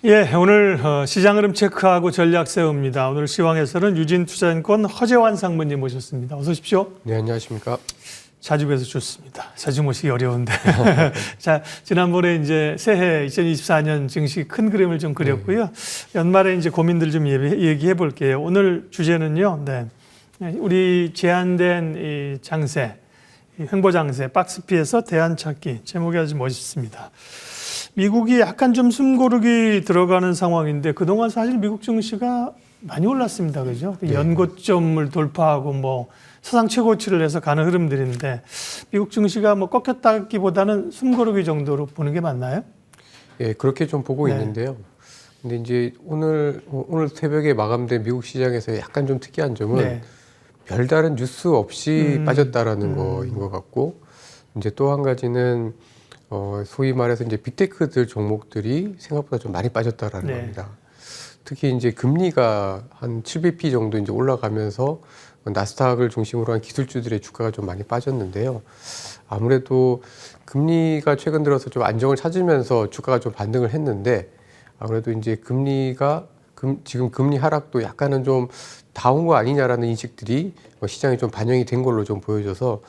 예, 오늘 시장 흐름 체크하고 전략 세웁니다. 오늘 시황에서는 유진투자증권 허재환 상무님 모셨습니다. 어서 오십시오. 네, 안녕하십니까. 자주 뵈서 좋습니다. 자주 모시기 어려운데. 자, 지난번에 이제 새해 2024년 증시 큰 그림을 좀 그렸고요. 연말에 이제 고민들 좀 얘기해 볼게요. 오늘 주제는요, 네. 우리 제한된 이 장세, 이 횡보 장세, 박스피에서 대안 찾기. 제목이 아주 멋있습니다. 미국이 약간 좀 숨고르기 들어가는 상황인데 그동안 사실 미국 증시가 많이 올랐습니다. 그죠? 네. 연고점을 돌파하고 뭐 사상 최고치를 해서 가는 흐름들인데 미국 증시가 뭐 꺾였다기보다는 숨고르기 정도로 보는 게 맞나요? 예, 그렇게 좀 보고 있는데요. 근데 이제 오늘 새벽에 마감된 미국 시장에서 약간 좀 특이한 점은 별다른 뉴스 없이 빠졌다라는 거인 것 같고, 이제 또 한 가지는 소위 말해서 이제 빅테크들 종목들이 생각보다 좀 많이 빠졌다라는 겁니다. 특히 이제 금리가 한 7bp 정도 이제 올라가면서 나스닥을 중심으로 한 기술주들의 주가가 좀 많이 빠졌는데요. 아무래도 금리가 최근 들어서 좀 안정을 찾으면서 주가가 좀 반등을 했는데, 아무래도 이제 지금 금리 하락도 약간은 좀 다운 거 아니냐라는 인식들이 시장에 좀 반영이 된 걸로 좀 보여져서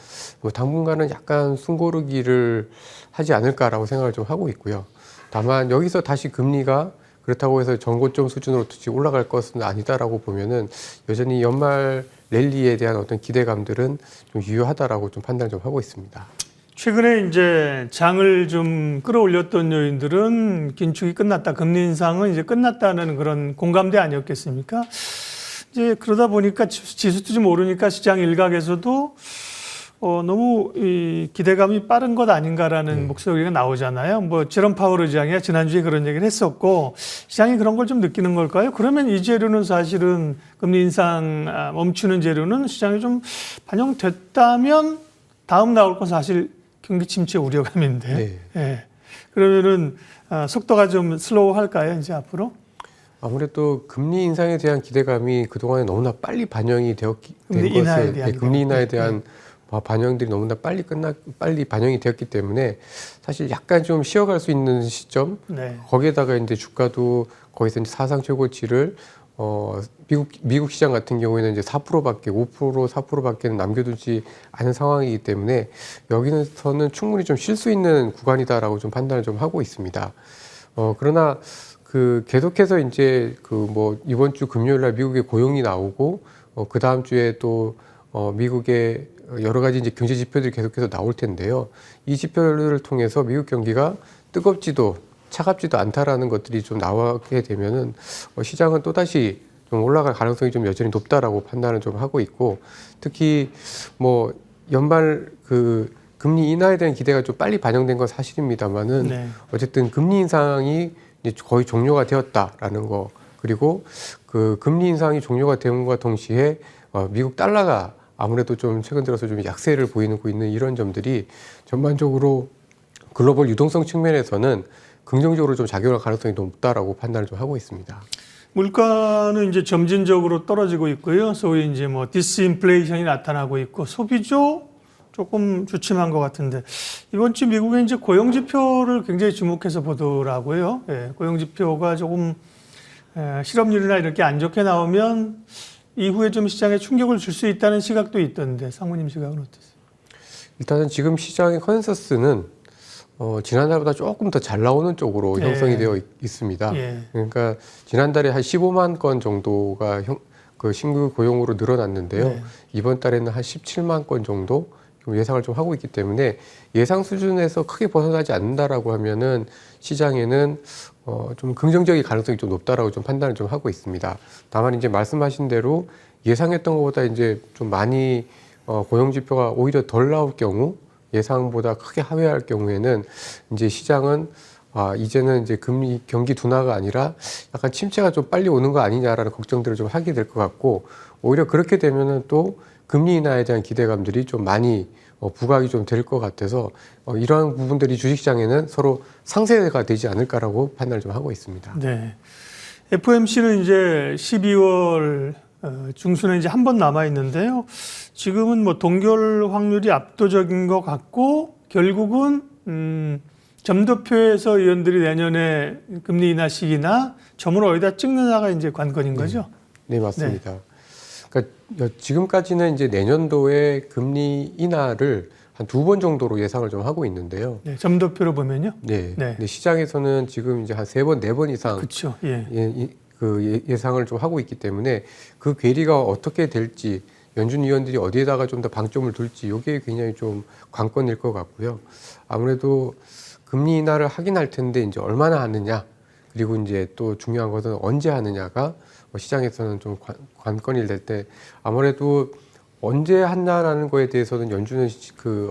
당분간은 약간 숨고르기를 하지 않을까라고 생각을 좀 하고 있고요. 다만 여기서 다시 금리가 그렇다고 해서 전고점 수준으로 올라갈 것은 아니다라고 보면은 여전히 연말 랠리에 대한 어떤 기대감들은 좀 유효하다라고 좀 판단을 좀 하고 있습니다. 최근에 이제 장을 좀 끌어올렸던 요인들은 긴축이 끝났다, 금리 인상은 이제 끝났다는 그런 공감대 아니었겠습니까? 이제 그러다 보니까 지수도 좀 오르니까 시장 일각에서도 너무 이 기대감이 빠른 것 아닌가라는 목소리가 나오잖아요. 뭐 제롬 파월 의장이 지난주에 그런 얘기를 했었고 시장이 그런 걸 좀 느끼는 걸까요? 그러면 이 재료는 사실은 금리 인상 멈추는 재료는 시장에 좀 반영됐다면 다음 나올 건 사실 경기 침체 우려감인데. 예. 그러면은 속도가 좀 슬로우 할까요, 이제 앞으로? 아무래도 금리 인상에 대한 기대감이 그동안에 너무나 빨리 반영이 된 것을, 금리 인하에 대한 반영들이 너무나 빨리 반영이 되었기 때문에 사실 약간 좀 쉬어갈 수 있는 시점, 거기에다가 이제 주가도 거기서 이제 사상 최고치를 미국 시장 같은 경우에는 이제 4%밖에 4%밖에는 남겨두지 않은 상황이기 때문에 여기서는 충분히 좀 쉴 수 있는 구간이다라고 좀 판단을 좀 하고 있습니다. 그러나 계속해서 이제 이번 주 금요일 날 미국의 고용이 나오고 그 다음 주에 또 미국의 여러 가지 이제 경제 지표들이 계속해서 나올 텐데요. 이 지표를 통해서 미국 경기가 뜨겁지도 차갑지도 않다라는 것들이 좀 나오게 되면은 시장은 또다시 좀 올라갈 가능성이 좀 여전히 높다라고 판단을 좀 하고 있고, 특히 뭐 연말 금리 인하에 대한 기대가 좀 빨리 반영된 건 사실입니다만은 어쨌든 금리 인상이 이제 거의 종료가 되었다라는 거, 그리고 금리 인상이 종료가 된 것과 동시에 미국 달러가 아무래도 좀 최근 들어서 좀 약세를 보이고 있는 이런 점들이 전반적으로 글로벌 유동성 측면에서는 긍정적으로 좀 작용할 가능성이 높다라고 판단을 좀 하고 있습니다. 물가는 이제 점진적으로 떨어지고 있고요. 소위 이제 뭐 디스인플레이션이 나타나고 있고 소비도 조금 주춤한 것 같은데 이번 주 미국의 이제 고용 지표를 굉장히 주목해서 보더라고요. 고용 지표가 조금 실업률이나 이렇게 안 좋게 나오면 이후에 좀 시장에 충격을 줄 수 있다는 시각도 있던데 상무님 시각은 어떠세요? 일단은 지금 시장의 컨센서스는 지난달보다 조금 더 잘 나오는 쪽으로 형성이 되어 있습니다. 그러니까 지난달에 한 15만 건 정도가 신규 고용으로 늘어났는데요. 이번 달에는 한 17만 건 정도 예상을 좀 하고 있기 때문에 예상 수준에서 크게 벗어나지 않는다라고 하면은 시장에는 좀 긍정적인 가능성이 좀 높다라고 좀 판단을 좀 하고 있습니다. 다만 이제 말씀하신 대로 예상했던 것보다 이제 좀 많이 고용 지표가 오히려 덜 나올 경우, 예상보다 크게 하회할 경우에는 이제 시장은 이제는 이제 경기 둔화가 아니라 약간 침체가 좀 빨리 오는 거 아니냐라는 걱정들을 좀 하게 될 것 같고, 오히려 그렇게 되면은 또 금리 인하에 대한 기대감들이 좀 많이 부각이 좀 될 것 같아서 이러한 부분들이 주식시장에는 서로 상쇄가 되지 않을까라고 판단을 좀 하고 있습니다. 네. FOMC는 이제 12월 중순에 이제 한 번 남아 있는데요. 지금은 뭐 동결 확률이 압도적인 것 같고 결국은 점도표에서 의원들이 내년에 금리 인하 시기나 점을 어디다 찍느냐가 이제 관건인 거죠. 네, 맞습니다. 그러니까 지금까지는 이제 내년도에 금리 인하를 한 2번 정도로 예상을 좀 하고 있는데요. 네, 점도표로 보면요. 네. 네. 근데 시장에서는 지금 이제 한 3번, 4번 이상 그렇죠. 예상을 좀 하고 있기 때문에 그 괴리가 어떻게 될지 연준 위원들이 어디에다가 좀 더 방점을 둘지 이게 굉장히 좀 관건일 것 같고요. 아무래도 금리 인하를 하긴 할 텐데 이제 얼마나 하느냐 그리고 이제 또 중요한 것은 언제 하느냐가 시장에서는 좀 관건이 될 때 아무래도 언제 한다라는 거에 대해서는 연준은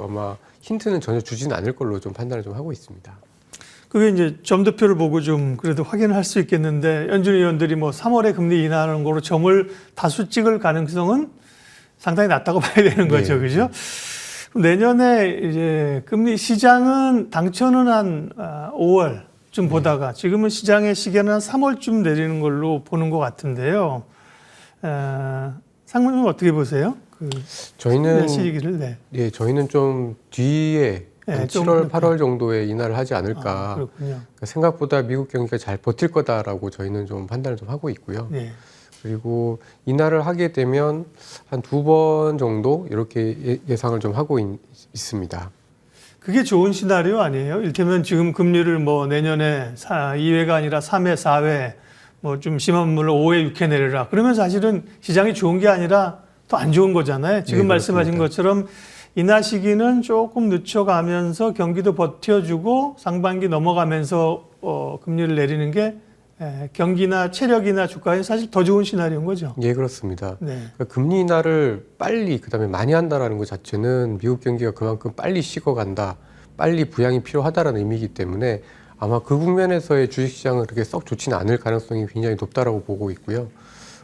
아마 힌트는 전혀 주지는 않을 걸로 좀 판단을 좀 하고 있습니다. 그게 이제 점도표를 보고 좀 그래도 확인을 할 수 있겠는데 연준 위원들이 뭐 3월에 금리 인하하는 거로 점을 다수 찍을 가능성은 상당히 낮다고 봐야 되는 거죠, 네. 그죠? 내년에 이제 금리 시장은 당초는 한 5월쯤 보다가 지금은 시장의 시계는 한 3월쯤 내리는 걸로 보는 것 같은데요. 상무님은 어떻게 보세요? 저희는 시기를 저희는 좀 뒤에 한 7월, 8월 정도에 인하를 하지 않을까. 그렇군요. 그러니까 생각보다 미국 경기가 잘 버틸 거다라고 저희는 좀 판단을 좀 하고 있고요. 네. 그리고 인하를 하게 되면 한 2번 정도 이렇게 예상을 좀 하고 있습니다. 그게 좋은 시나리오 아니에요? 이를테면 지금 금리를 뭐 내년에 2회가 아니라 3회, 4회, 뭐 좀 심한 물로 5회, 6회 내려라. 그러면 사실은 시장이 좋은 게 아니라 더 안 좋은 거잖아요. 지금 네, 말씀하신 그렇습니다. 것처럼 인하 시기는 조금 늦춰가면서 경기도 버텨주고 상반기 넘어가면서 금리를 내리는 게 경기나 체력이나 주가에 사실 더 좋은 시나리오인 거죠. 예, 그렇습니다. 네. 그러니까 금리 인하를 빨리 그다음에 많이 한다라는 것 자체는 미국 경기가 그만큼 빨리 식어간다, 빨리 부양이 필요하다라는 의미이기 때문에 아마 그 국면에서의 주식시장은 그렇게 썩 좋지는 않을 가능성이 굉장히 높다라고 보고 있고요.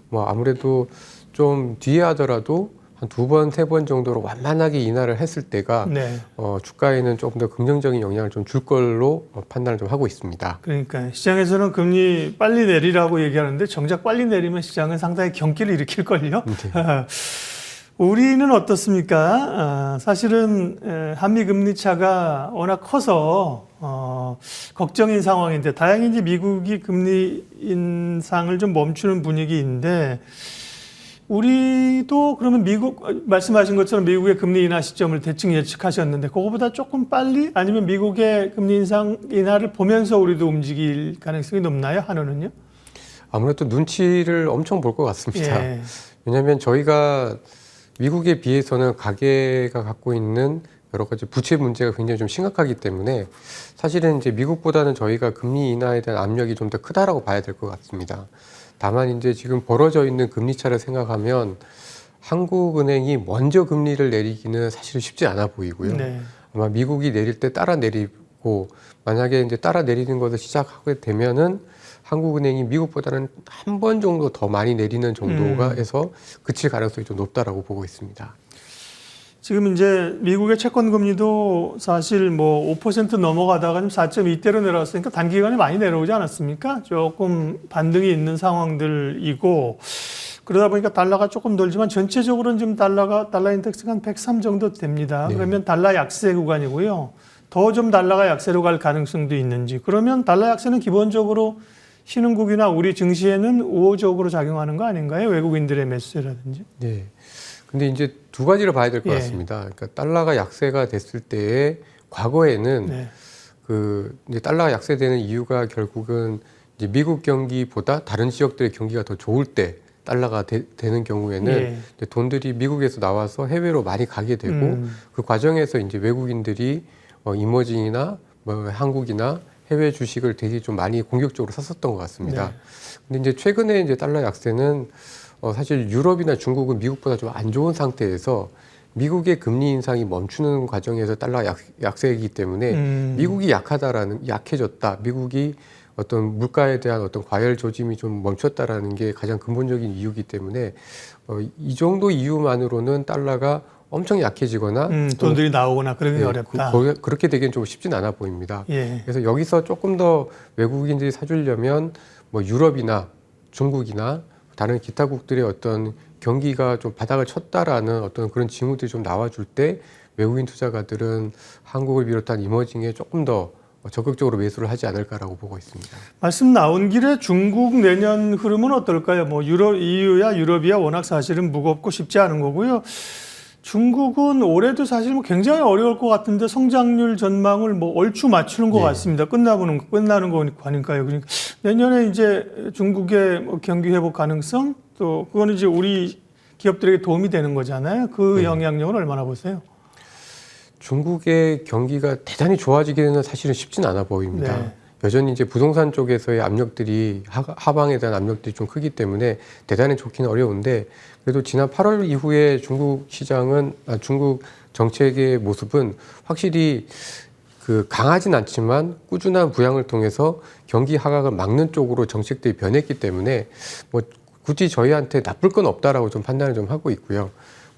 뭐 아무래도 좀 뒤에 하더라도 한 2번, 3번 정도로 완만하게 인하를 했을 때가 네. 주가에는 조금 더 긍정적인 영향을 좀 줄 걸로 판단을 좀 하고 있습니다. 그러니까 시장에서는 금리 빨리 내리라고 얘기하는데 정작 빨리 내리면 시장은 상당히 경기를 일으킬걸요. 네. 우리는 어떻습니까? 사실은 한미 금리 차가 워낙 커서 걱정인 상황인데 다행히 이제 미국이 금리 인상을 좀 멈추는 분위기인데 우리도 그러면 미국 말씀하신 것처럼 미국의 금리 인하 시점을 대충 예측하셨는데 그거보다 조금 빨리 아니면 미국의 금리 인하를 보면서 우리도 움직일 가능성이 높나요? 한우는요? 아무래도 눈치를 엄청 볼 것 같습니다. 예. 왜냐하면 저희가 미국에 비해서는 가계가 갖고 있는 여러 가지 부채 문제가 굉장히 좀 심각하기 때문에 사실은 이제 미국보다는 저희가 금리 인하에 대한 압력이 좀 더 크다라고 봐야 될 것 같습니다. 다만 이제 지금 벌어져 있는 금리 차를 생각하면 한국은행이 먼저 금리를 내리기는 사실 쉽지 않아 보이고요. 네. 아마 미국이 내릴 때 따라 내리고 만약에 이제 따라 내리는 것을 시작하게 되면은 한국은행이 미국보다는 한 번 정도 더 많이 내리는 정도가 해서 그칠 가능성이 좀 높다라고 보고 있습니다. 지금 이제 미국의 채권 금리도 사실 뭐 5% 넘어가다가 좀 4.2대로 내려왔으니까 단기간에 많이 내려오지 않았습니까? 조금 반등이 있는 상황들이고 그러다 보니까 달러가 조금 돌지만 전체적으로는 지금 달러 인덱스가 한 103 정도 됩니다. 네. 그러면 달러 약세 구간이고요. 더 좀 달러가 약세로 갈 가능성도 있는지. 그러면 달러 약세는 기본적으로 신흥국이나 우리 증시에는 우호적으로 작용하는 거 아닌가요? 외국인들의 매수세라든지. 네. 근데 이제 두 가지를 봐야 될 것 예. 같습니다. 그러니까 달러가 약세가 됐을 때에 과거에는 네. 이제 달러가 약세되는 이유가 결국은 이제 미국 경기보다 다른 지역들의 경기가 더 좋을 때 달러가 되는 경우에는 예. 이제 돈들이 미국에서 나와서 해외로 많이 가게 되고 그 과정에서 이제 외국인들이 이머징이나 뭐 한국이나 해외 주식을 되게 좀 많이 공격적으로 샀었던 것 같습니다. 네. 근데 이제 최근에 이제 달러 약세는 사실 유럽이나 중국은 미국보다 좀 안 좋은 상태에서 미국의 금리 인상이 멈추는 과정에서 달러 약세이기 때문에 미국이 약해졌다. 미국이 어떤 물가에 대한 어떤 과열 조짐이 좀 멈췄다라는 게 가장 근본적인 이유이기 때문에 이 정도 이유만으로는 달러가 엄청 약해지거나 돈들이 나오거나 그러기 네, 어렵다. 그렇게 되기엔 좀 쉽진 않아 보입니다. 예. 그래서 여기서 조금 더 외국인들이 사주려면 뭐 유럽이나 중국이나 다른 기타국들의 어떤 경기가 좀 바닥을 쳤다라는 어떤 그런 징후들이 좀 나와줄 때 외국인 투자가들은 한국을 비롯한 이머징에 조금 더 적극적으로 매수를 하지 않을까라고 보고 있습니다. 말씀 나온 길에 중국 내년 흐름은 어떨까요? 뭐 EU야 유럽이야 워낙 사실은 무겁고 쉽지 않은 거고요. 중국은 올해도 사실 뭐 굉장히 어려울 것 같은데 성장률 전망을 뭐 얼추 맞추는 것 같습니다. 끝나는 거니까요. 그러니까 내년에 이제 중국의 뭐 경기 회복 가능성 또 그거는 이제 우리 기업들에게 도움이 되는 거잖아요. 그 영향력은 얼마나 보세요? 중국의 경기가 대단히 좋아지기는 사실은 쉽진 않아 보입니다. 네. 여전히 이제 부동산 쪽에서의 압력들이 하방에 대한 압력들이 좀 크기 때문에 대단히 좋기는 어려운데 그래도 지난 8월 이후에 중국 시장은 중국 정책의 모습은 확실히 그 강하진 않지만 꾸준한 부양을 통해서 경기 하락을 막는 쪽으로 정책들이 변했기 때문에 뭐 굳이 저희한테 나쁠 건 없다라고 좀 판단을 좀 하고 있고요.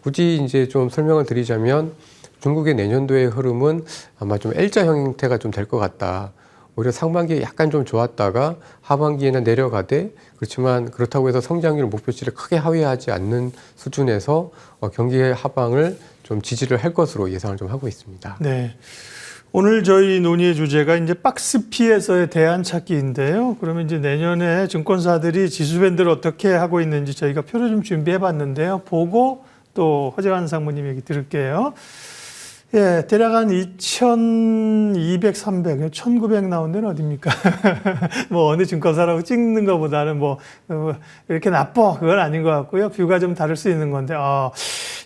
굳이 이제 좀 설명을 드리자면 중국의 내년도의 흐름은 아마 좀 L자 형태가 좀 될 것 같다. 오히려 상반기에 약간 좀 좋았다가 하반기에는 내려가되 그렇지만 그렇다고 해서 성장률 목표치를 크게 하회하지 않는 수준에서 경기의 하방을 좀 지지를 할 것으로 예상을 좀 하고 있습니다. 네. 오늘 저희 논의의 주제가 이제 박스피에서의 대안 찾기인데요. 그러면 이제 내년에 증권사들이 지수밴드를 어떻게 하고 있는지 저희가 표를 좀 준비해 봤는데요. 보고 또 허재환 상무님 얘기 들을게요. 예, 대략 한 2200, 300, 1900 나온 데는 어딥니까? 뭐 어느 증권사라고 찍는 것보다는 뭐 이렇게 나빠 그건 아닌 것 같고요. 뷰가 좀 다를 수 있는 건데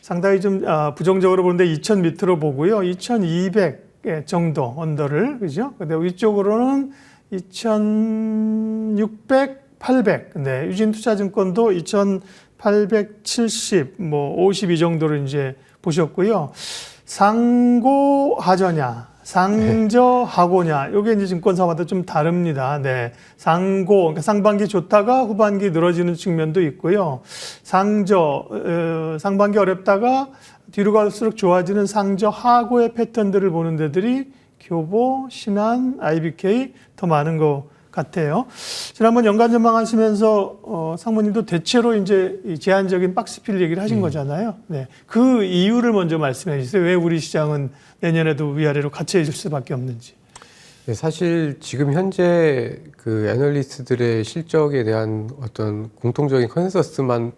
상당히 좀 부정적으로 보는데 2000 밑으로 보고요. 2200 정도 언더를 그죠? 근데 위쪽으로는 2600, 800. 네, 유진투자증권도 2870, 뭐 52 정도를 이제 보셨고요. 상고하저냐, 상저하고냐, 요게 이제 증권사마다 좀 다릅니다. 네. 그러니까 상반기 좋다가 후반기 늘어지는 측면도 있고요. 상반기 어렵다가 뒤로 갈수록 좋아지는 상저하고의 패턴들을 보는 데들이 교보, 신한, IBK 더 많은 것 같아요. 지난번 연간 전망하시면서 상무님도 대체로 이제 제한적인 박스필 얘기를 하신 거잖아요. 네, 그 이유를 먼저 말씀해 주세요. 왜 우리 시장은 내년에도 위아래로 갇혀있을 수밖에 없는지. 네, 사실 지금 현재 그 애널리스트들의 실적에 대한 어떤 공통적인 컨센서스가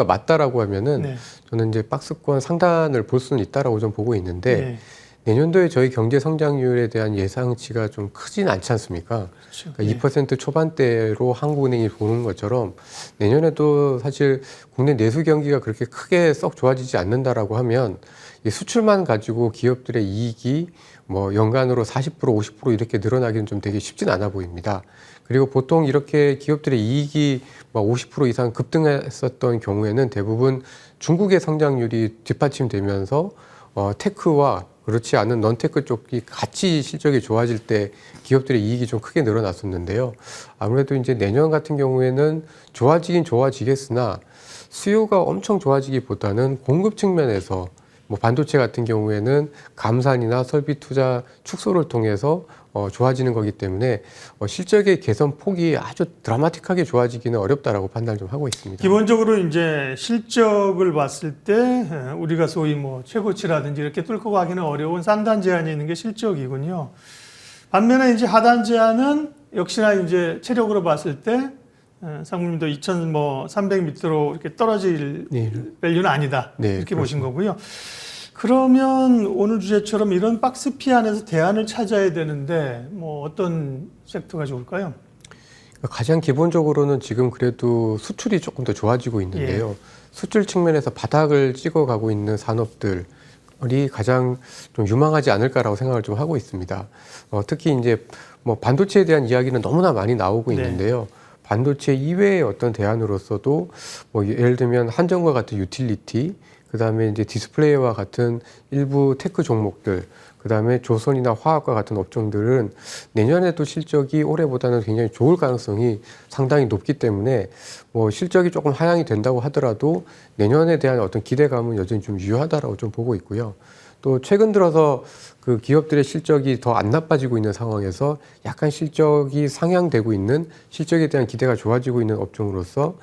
맞다라고 하면은 네. 저는 이제 박스권 상단을 볼 수는 있다라고 좀 보고 있는데. 네. 내년도에 저희 경제 성장률에 대한 예상치가 좀 크진 않지 않습니까? 그렇죠. 그러니까 2% 초반대로 한국은행이 보는 것처럼 내년에도 사실 국내 내수 경기가 그렇게 크게 썩 좋아지지 않는다라고 하면 이 수출만 가지고 기업들의 이익이 뭐 연간으로 40%, 50% 이렇게 늘어나기는 좀 되게 쉽진 않아 보입니다. 그리고 보통 이렇게 기업들의 이익이 막 50% 이상 급등했었던 경우에는 대부분 중국의 성장률이 뒷받침되면서 테크와 그렇지 않은 넌테크 쪽이 같이 실적이 좋아질 때 기업들의 이익이 좀 크게 늘어났었는데요. 아무래도 이제 내년 같은 경우에는 좋아지긴 좋아지겠으나 수요가 엄청 좋아지기보다는 공급 측면에서 뭐 반도체 같은 경우에는 감산이나 설비 투자 축소를 통해서 좋아지는 거기 때문에 실적의 개선 폭이 아주 드라마틱하게 좋아지기는 어렵다라고 판단을 좀 하고 있습니다. 기본적으로 이제 실적을 봤을 때 우리가 소위 뭐 최고치라든지 이렇게 뚫고 가기는 어려운 상단 제한이 있는 게 실적이군요. 반면에 이제 하단 제한은 역시나 이제 체력으로 봤을 때 상무님도 2300 밑으로 이렇게 떨어질 밸류는 아니다. 네, 이렇게 그렇습니다. 보신 거고요. 그러면 오늘 주제처럼 이런 박스피 안에서 대안을 찾아야 되는데 뭐 어떤 섹터가 좋을까요? 가장 기본적으로는 지금 그래도 수출이 조금 더 좋아지고 있는데요. 수출 측면에서 바닥을 찍어가고 있는 산업들이 가장 좀 유망하지 않을까라고 생각을 좀 하고 있습니다. 특히 이제 뭐 반도체에 대한 이야기는 너무나 많이 나오고 있는데요. 반도체 이외의 어떤 대안으로서도 뭐 예를 들면 한전과 같은 유틸리티, 그 다음에 이제 디스플레이와 같은 일부 테크 종목들, 그 다음에 조선이나 화학과 같은 업종들은 내년에도 실적이 올해보다는 굉장히 좋을 가능성이 상당히 높기 때문에 뭐 실적이 조금 하향이 된다고 하더라도 내년에 대한 어떤 기대감은 여전히 좀 유효하다라고 좀 보고 있고요. 또 최근 들어서 그 기업들의 실적이 더 안 나빠지고 있는 상황에서 약간 실적이 상향되고 있는 실적에 대한 기대가 좋아지고 있는 업종으로서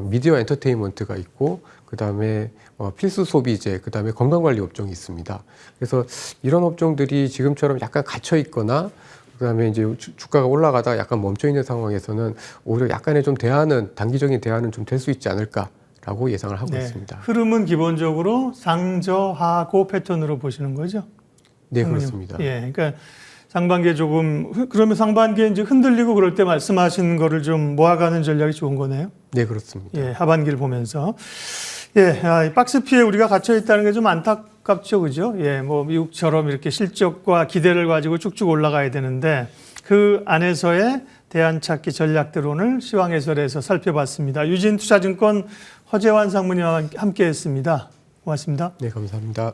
미디어 엔터테인먼트가 있고 그다음에 필수 소비재, 그다음에 건강관리 업종이 있습니다. 그래서 이런 업종들이 지금처럼 약간 갇혀 있거나 그다음에 이제 주가가 올라가다가 약간 멈춰 있는 상황에서는 오히려 약간의 좀 대안은 단기적인 대안은 좀 될 수 있지 않을까라고 예상을 하고 있습니다. 흐름은 기본적으로 상저하고 패턴으로 보시는 거죠? 네, 그렇습니다. 예, 그러니까 상반기에 조금 그러면 상반기에 이제 흔들리고 그럴 때 말씀하신 거를 좀 모아가는 전략이 좋은 거네요. 네, 그렇습니다. 예, 하반기를 보면서 이 박스 피해 우리가 갇혀 있다는 게 좀 안타깝죠, 그죠? 예, 뭐 미국처럼 이렇게 실적과 기대를 가지고 쭉쭉 올라가야 되는데 그 안에서의 대안 찾기 전략들 오늘 시황해설에서 살펴봤습니다. 유진투자증권 허재환 상무님과 함께했습니다. 고맙습니다. 네, 감사합니다.